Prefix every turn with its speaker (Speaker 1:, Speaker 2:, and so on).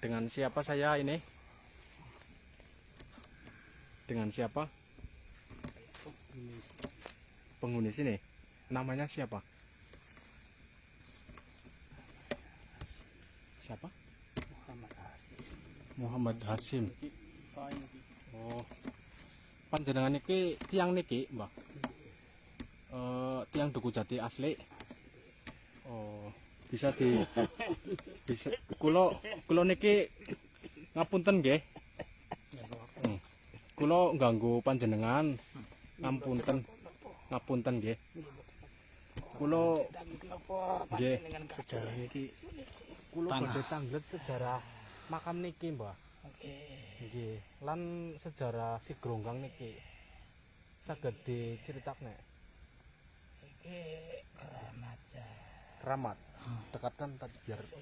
Speaker 1: Dengan siapa saya ini? Dengan siapa? Penghuni sini. Namanya siapa? Siapa? Muhammad Hasim. Oh. Panjenengan niki tiang niki, Mbah. Tiang Duku Jati asli. Oh, bisa kula niki ngapunten nggih. Kula ngganggu panjenengan. Ngapunten nggih. Kula nggih
Speaker 2: sejarah niki
Speaker 1: kula badhe tanglet sejarah makam niki, Mbah. Nggih, lan sejarah si Gronggang niki saged diceritakne.
Speaker 2: iki keramat ya.
Speaker 1: Keramat. Dekatkan tadi biar